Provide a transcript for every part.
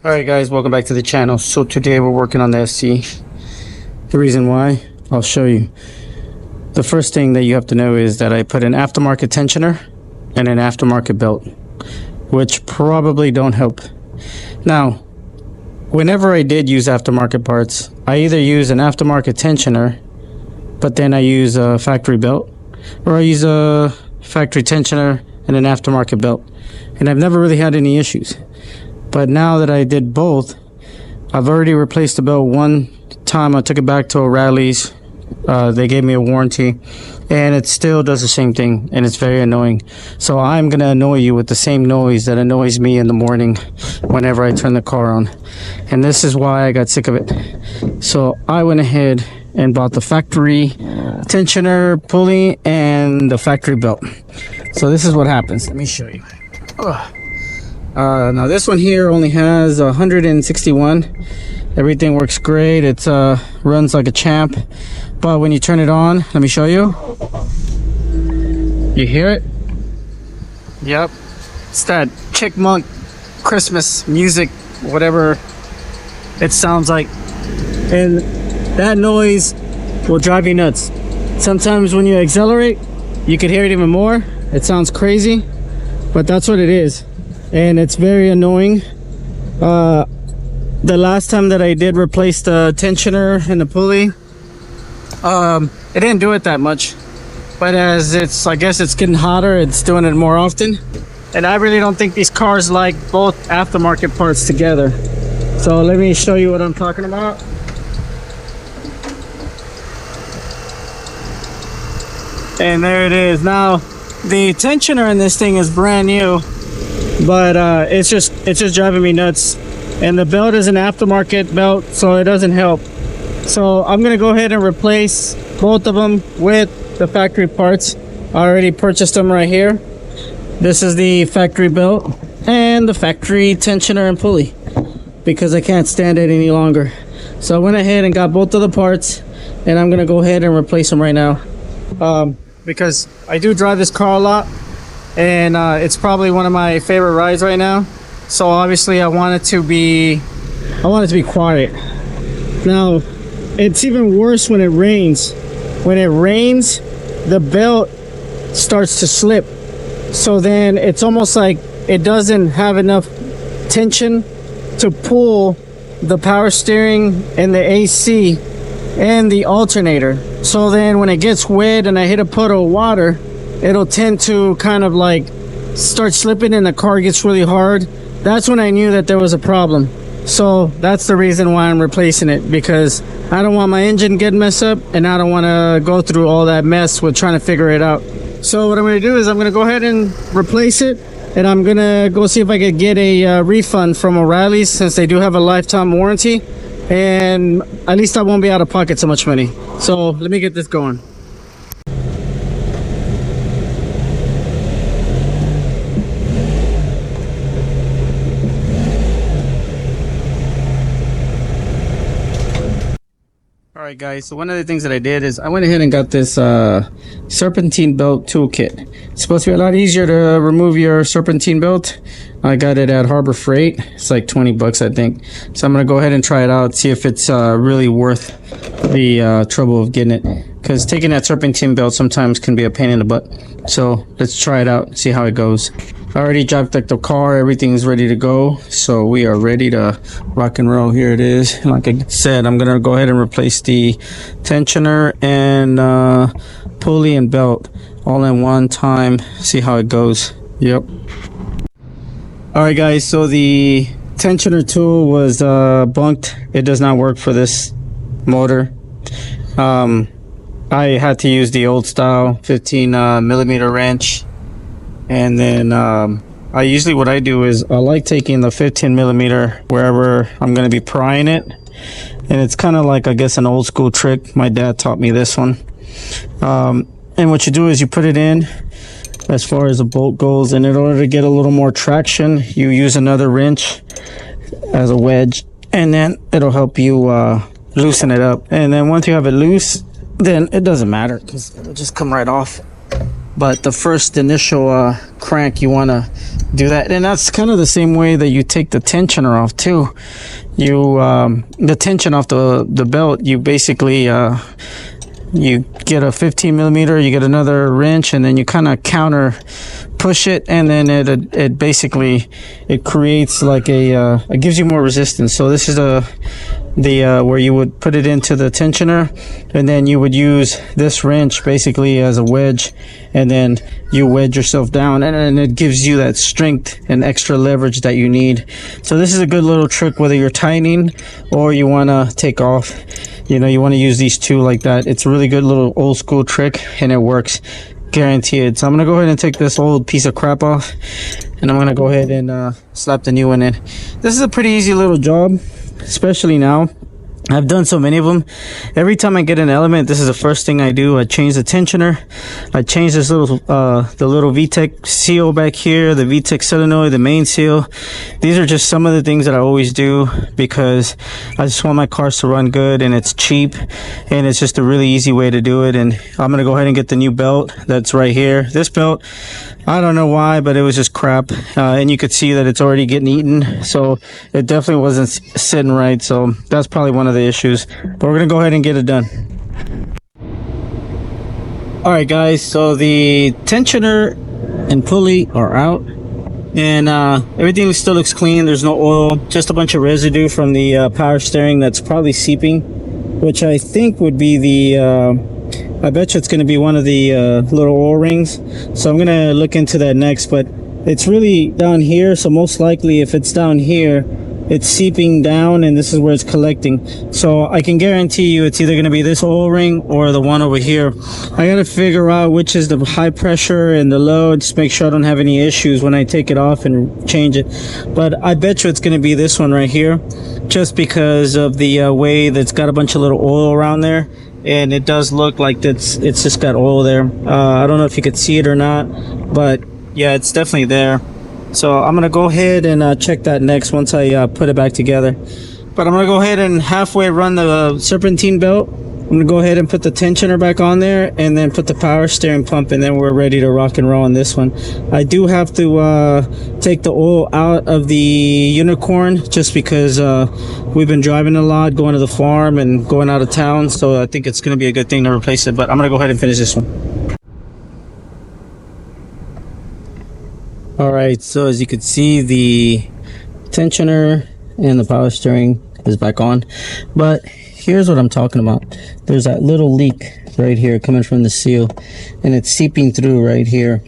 Alright guys, welcome back to the channel. So today we're working on the SC. The reason why, I'll show you. The first thing that you have to know is that I put an aftermarket tensioner and an aftermarket belt, which probably don't help. Now, whenever I did use aftermarket parts, I either use an aftermarket tensioner, but then I use a factory belt, or I use a factory tensioner and an aftermarket belt. And I've never really had any issues. But now that I did both, I've already replaced the belt one time. I took it back to O'Reilly's. They gave me a warranty, and it still does the same thing, and it's very annoying. So I'm going to annoy you with the same noise that annoys me in the morning whenever I turn the car on. And this is why I got sick of it. So I went ahead and bought the factory tensioner, pulley, and the factory belt. So this is what happens. Let me show you. Now this one here only has 161. Everything works great. It runs like a champ. But when you turn it on, let me show you. You hear it? Yep. It's that chipmunk Christmas music, whatever it sounds like. And that noise will drive you nuts. Sometimes when you accelerate, you can hear it even more. It sounds crazy, but that's what it is. And it's very annoying. The last time that I did replace the tensioner and the pulley, it didn't do it that much. But as I guess it's getting hotter, it's doing it more often. And I really don't think these cars like both aftermarket parts together. So let me show you what I'm talking about. And there it is. Now, the tensioner in this thing is brand new. But it's just driving me nuts, and the belt is an aftermarket belt, so it doesn't help. So I'm gonna go ahead and replace both of them with the factory parts. I already purchased them right here. This is the factory belt and the factory tensioner and pulley, because I can't stand it any longer. So I went ahead and got both of the parts, and I'm gonna go ahead and replace them right now, because I do drive this car a lot. And it's probably one of my favorite rides right now. So obviously I want it to be quiet. Now, it's even worse when it rains. When it rains, the belt starts to slip. So then it's almost like it doesn't have enough tension to pull the power steering and the AC and the alternator. So then when it gets wet and I hit a puddle of water, it'll tend to kind of like start slipping and the car gets really hard. That's when I knew that there was a problem. So that's the reason why I'm replacing it, because I don't want my engine getting messed up, and I don't want to go through all that mess with trying to figure it out. So what I'm going to do is I'm going to go ahead and replace it, and I'm going to go see if I could get a refund from O'Reilly's, since they do have a lifetime warranty, and at least I won't be out of pocket so much money. So let me get this going. Alright guys, so one of the things that I did is I went ahead and got this serpentine belt toolkit. It's supposed to be a lot easier to remove your serpentine belt. I got it at Harbor Freight. It's like 20 bucks I think. So I'm going to go ahead and try it out, see if it's really worth the trouble of getting it. Because taking that serpentine belt sometimes can be a pain in the butt. So let's try it out, see how it goes. I already jacked up the car, everything's ready to go, so we are ready to rock and roll. Here it is. Like I said, I'm gonna go ahead and replace the tensioner and pulley and belt all in one time, see how it goes. Yep. Alright guys, so the tensioner tool was bunked. It does not work for this motor. I had to use the old style 15 millimeter wrench. And then I usually, what I do is I like taking the 15 millimeter wherever I'm going to be prying it. And it's kind of like, I guess, an old school trick. My dad taught me this one. And what you do is you put it in as far as the bolt goes. And in order to get a little more traction, you use another wrench as a wedge. And then it'll help you loosen it up. And then once you have it loose, then it doesn't matter, because it'll just come right off. but the first initial crank, you want to do that. And that's kind of the same way that you take the tensioner off too. You the tension off the belt, you basically you get a 15 millimeter, you get another wrench, and then you kind of counter push it, and then it basically it creates like a it gives you more resistance. So this is the where you would put it into the tensioner, and then you would use this wrench basically as a wedge, and then you wedge yourself down, and it gives you that strength and extra leverage that you need. So this is a good little trick whether you're tightening or you want to take off. You know, you want to use these two like that. It's a really good little old school trick, and it works, guaranteed. So I'm gonna go ahead and take this old piece of crap off, and I'm gonna go ahead and slap the new one in. This is a pretty easy little job, especially now. I've done so many of them. Every time I get an element, this is the first thing I do. I change the tensioner. I change this little the little VTEC seal back here, the VTEC solenoid, the main seal. These are just some of the things that I always do because I just want my cars to run good, and it's cheap, and it's just a really easy way to do it. And I'm gonna go ahead and get the new belt that's right here. This belt, I don't know why, but it was just crap, and you could see that it's already getting eaten, so it definitely wasn't sitting right. So that's probably one of the issues, but we're gonna go ahead and get it done. All right guys, so the tensioner and pulley are out, and everything still looks clean. There's no oil, just a bunch of residue from the power steering that's probably seeping, which I think would be the I bet you it's going to be one of the little oil rings. So I'm going to look into that next, but it's really down here, so most likely if it's down here, it's seeping down, and this is where it's collecting. So I can guarantee you it's either going to be this oil ring or the one over here. I got to figure out which is the high pressure and the low, just make sure I don't have any issues when I take it off and change it. But I bet you it's going to be this one right here, just because of the way that's got a bunch of little oil around there. And it does look like it's just got oil there. I don't know if you could see it or not, but yeah, it's definitely there. So I'm gonna go ahead and check that next once I put it back together. But I'm gonna go ahead and halfway run the serpentine belt. I'm gonna go ahead and put the tensioner back on there, and then put the power steering pump, and then we're ready to rock and roll on this one. I do have to take the oil out of the unicorn, just because we've been driving a lot, going to the farm and going out of town, so I think it's gonna be a good thing to replace it. But I'm gonna go ahead and finish this one. All right, so as you can see, the tensioner and the power steering is back on, but here's what I'm talking about. There's that little leak right here coming from the seal, and it's seeping through right here.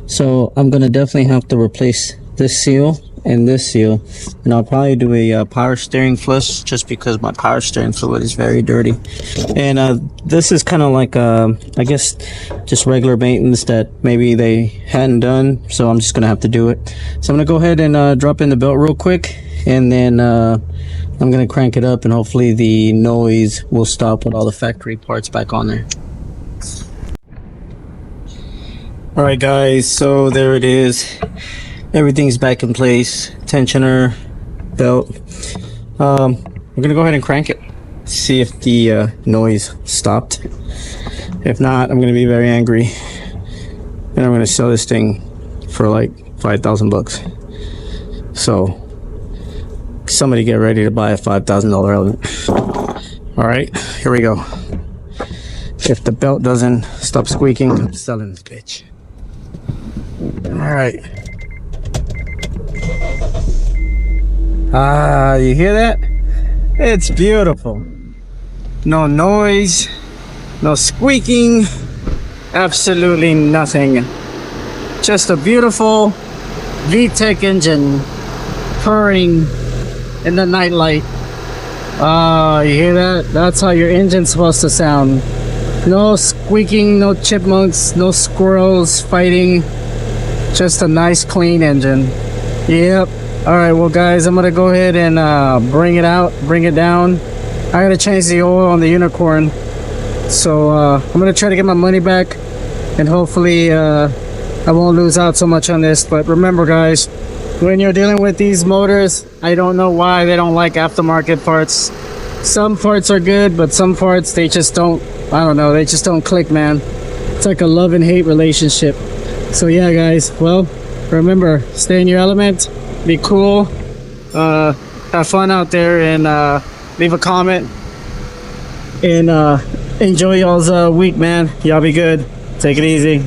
So I'm gonna definitely have to replace this seal and this seal, and I'll probably do a power steering flush, just because my power steering fluid is very dirty. And this is kind of like I guess just regular maintenance that maybe they hadn't done, so I'm just gonna have to do it. So I'm gonna go ahead and drop in the belt real quick, and then I'm gonna crank it up, and hopefully the noise will stop with all the factory parts back on there. All right guys, so there it is. Everything's back in place. Tensioner, belt. We're gonna go ahead and crank it, see if the noise stopped. If not, I'm gonna be very angry, and I'm gonna sell this thing for like 5,000 bucks. So somebody get ready to buy a $5,000 element. All right, here we go. If the belt doesn't stop squeaking, I'm selling this bitch. All right. You hear that? It's beautiful. No noise, no squeaking, absolutely nothing. Just a beautiful VTEC engine purring in the nightlight. You hear that? That's how your engine's supposed to sound. No squeaking, no chipmunks, no squirrels fighting. Just a nice clean engine. Yep. All right, well guys, I'm gonna go ahead and bring it down. I gotta change the oil on the unicorn, so I'm gonna try to get my money back, and hopefully I won't lose out so much on this. But remember guys, when you're dealing with these motors, I don't know why they don't like aftermarket parts. Some parts are good, but some parts they just don't, I don't know, they just don't click, man. It's like a love and hate relationship. So yeah, guys, well, remember, stay in your element, be cool, have fun out there, and leave a comment, and enjoy y'all's week, man. Y'all be good. Take it easy.